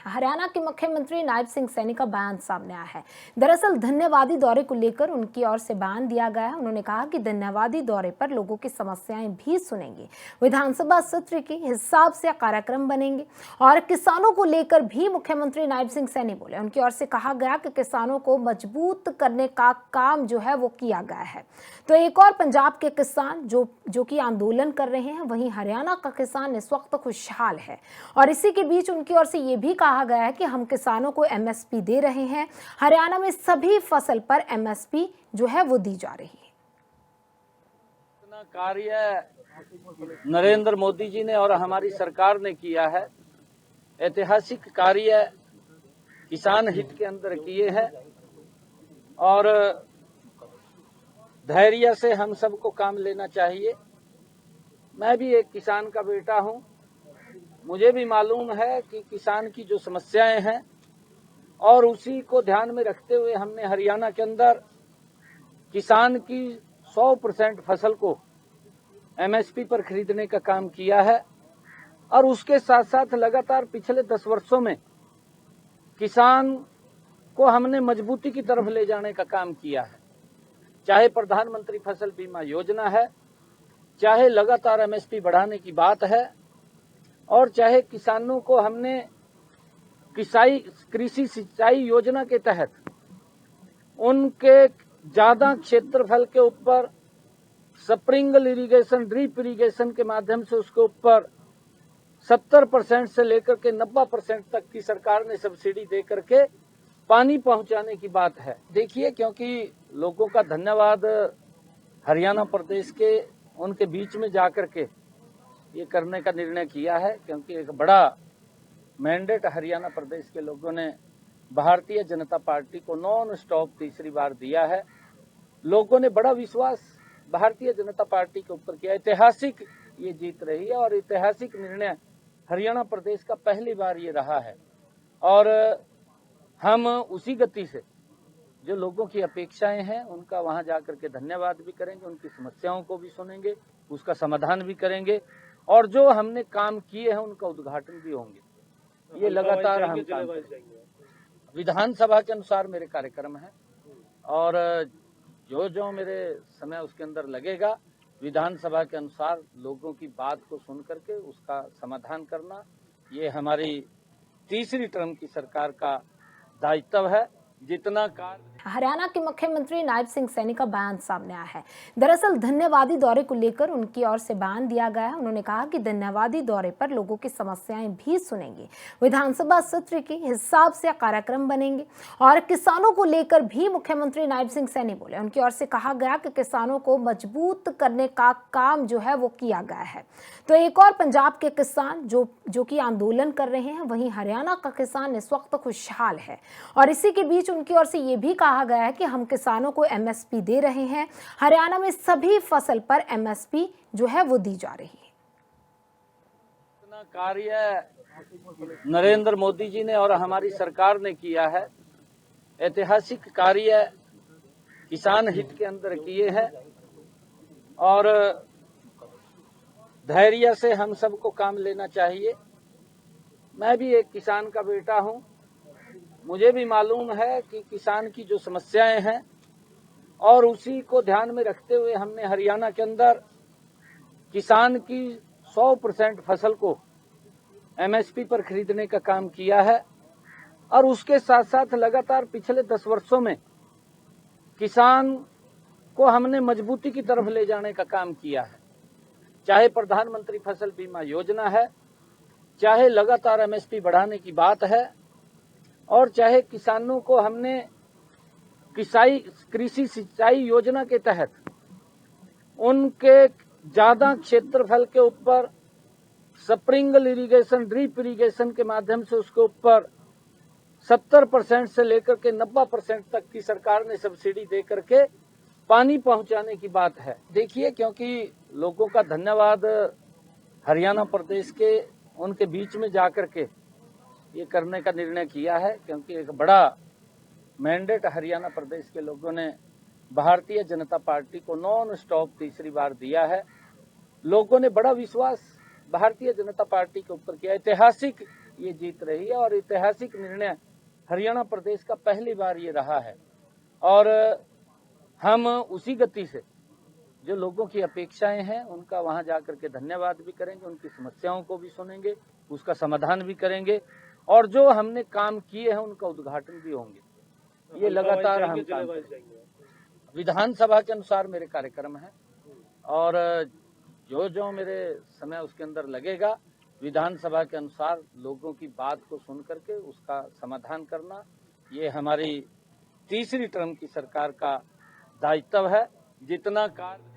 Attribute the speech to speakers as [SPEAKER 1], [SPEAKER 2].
[SPEAKER 1] हरियाणा के मुख्यमंत्री नायब सिंह सैनी का बयान सामने आया है। दरअसल धन्यवादी दौरे को लेकर उनकी ओर से बयान दिया गया है। उन्होंने कहा कि धन्यवादी दौरे पर लोगों की समस्याएं भी सुनेंगे, विधानसभा सत्र के हिसाब से कार्यक्रम बनेंगे और किसानों को लेकर भी मुख्यमंत्री नायब सिंह सैनी बोले। उनकी ओर से कहा गया कि किसानों को मजबूत करने का काम जो है वो किया गया है। तो एक और पंजाब के किसान जो कि आंदोलन कर रहे हैं, वहीं हरियाणा का किसान इस वक्त खुशहाल है और इसी के बीच उनकी ओर से ये भी कहा गया है कि हम किसानों को एमएसपी दे रहे हैं। हरियाणा में सभी फसल पर एमएसपी जो है वो दी जा रही है।
[SPEAKER 2] इतना कार्य नरेंद्र मोदी जी ने और हमारी सरकार ने किया है, ऐतिहासिक कार्य किसान हित के अंदर किए हैं और धैर्य से हम सबको काम लेना चाहिए। मैं भी एक किसान का बेटा हूं, मुझे भी मालूम है कि किसान की जो समस्याएं हैं और उसी को ध्यान में रखते हुए हमने हरियाणा के अंदर किसान की 100% फसल को एमएसपी पर खरीदने का काम किया है और उसके साथ साथ लगातार पिछले 10 वर्षों में किसान को हमने मजबूती की तरफ ले जाने का काम किया है। चाहे प्रधानमंत्री फसल बीमा योजना है, चाहे लगातार एमएसपी बढ़ाने की बात है और चाहे किसानों को हमने कृषि सिंचाई योजना के तहत उनके ज्यादा क्षेत्रफल के ऊपर स्प्रिंकल इरिगेशन, ड्रिप इरिगेशन के माध्यम से उसके ऊपर 70% से लेकर के 90% तक की सरकार ने सब्सिडी दे करके पानी पहुंचाने की बात है। देखिए, क्योंकि लोगों का धन्यवाद हरियाणा प्रदेश के उनके बीच में जाकर के ये करने का निर्णय किया है, क्योंकि एक बड़ा मैंडेट हरियाणा प्रदेश के लोगों ने भारतीय जनता पार्टी को नॉन स्टॉप तीसरी बार दिया है। लोगों ने बड़ा विश्वास भारतीय जनता पार्टी के ऊपर किया। ऐतिहासिक ये जीत रही है और ऐतिहासिक निर्णय हरियाणा प्रदेश का पहली बार ये रहा है और हम उसी गति से जो लोगों की अपेक्षाएं हैं उनका वहां जाकर के धन्यवाद भी करेंगे, उनकी समस्याओं को भी सुनेंगे, उसका समाधान भी करेंगे और जो हमने काम किए हैं उनका उद्घाटन भी होंगे। ये लगातार हम काम करेंगे। विधानसभा के अनुसार मेरे कार्यक्रम है और जो मेरे समय उसके अंदर लगेगा, विधानसभा के अनुसार लोगों की बात को सुन करके उसका समाधान करना, ये हमारी तीसरी टर्म की सरकार का दायित्व है। जितना कार्य
[SPEAKER 1] हरियाणा के मुख्यमंत्री नायब सिंह सैनी का बयान सामने आया है। दरअसल धन्यवादी दौरे को लेकर उनकी ओर से बयान दिया गया है। उन्होंने कहा कि धन्यवादी दौरे पर लोगों की समस्याएं भी सुनेंगे, विधानसभा सत्र के हिसाब से कार्यक्रम बनेंगे और किसानों को लेकर भी मुख्यमंत्री नायब सिंह सैनी बोले। उनकी ओर से कहा गया कि किसानों को मजबूत करने का काम जो है वो किया गया है। तो एक और पंजाब के किसान जो कि आंदोलन कर रहे हैं, वहीं हरियाणा का किसान इस वक्त खुशहाल है और इसी के बीच उनकी ओर से ये भी कहा गया है कि हम किसानों को एमएसपी दे रहे हैं। हरियाणा में सभी फसल पर एमएसपी जो है वो दी जा रही है।
[SPEAKER 2] इतना कार्य नरेंद्र मोदी जी ने और हमारी सरकार ने किया है, ऐतिहासिक कार्य किसान हित के अंदर किए हैं और धैर्य से हम सबको काम लेना चाहिए। मैं भी एक किसान का बेटा हूं, मुझे भी मालूम है कि किसान की जो समस्याएं हैं और उसी को ध्यान में रखते हुए हमने हरियाणा के अंदर किसान की 100% फसल को एमएसपी पर खरीदने का काम किया है और उसके साथ साथ लगातार पिछले 10 वर्षों में किसान को हमने मजबूती की तरफ ले जाने का काम किया है। चाहे प्रधानमंत्री फसल बीमा योजना है, चाहे लगातार एमएसपी बढ़ाने की बात है और चाहे किसानों को हमने कृषि सिंचाई योजना के तहत उनके ज्यादा क्षेत्रफल के ऊपर स्प्रिंकल इरिगेशन, ड्रिप इरिगेशन के माध्यम से उसके ऊपर 70% से लेकर के 90% तक की सरकार ने सब्सिडी दे करके पानी पहुंचाने की बात है। देखिए, क्योंकि लोगों का धन्यवाद हरियाणा प्रदेश के उनके बीच में जाकर के ये करने का निर्णय किया है, क्योंकि एक बड़ा मैंडेट हरियाणा प्रदेश के लोगों ने भारतीय जनता पार्टी को नॉन स्टॉप तीसरी बार दिया है। लोगों ने बड़ा विश्वास भारतीय जनता पार्टी के ऊपर किया। ऐतिहासिक ये जीत रही है और ऐतिहासिक निर्णय हरियाणा प्रदेश का पहली बार ये रहा है। और हम उसी गति से जो लोगों की अपेक्षाएं हैं उनका वहां जाकर के धन्यवाद भी करेंगे, उनकी समस्याओं को भी सुनेंगे, उसका समाधान भी करेंगे और जो हमने काम किए हैं उनका उद्घाटन भी होंगे। ये लगातार हम काम करेंगे। विधानसभा के अनुसार मेरे कार्यक्रम है और जो जो मेरे समय उसके अंदर लगेगा, विधानसभा के अनुसार लोगों की बात को सुन करके उसका समाधान करना, ये हमारी तीसरी टर्म की सरकार का दायित्व है। जितना कार्य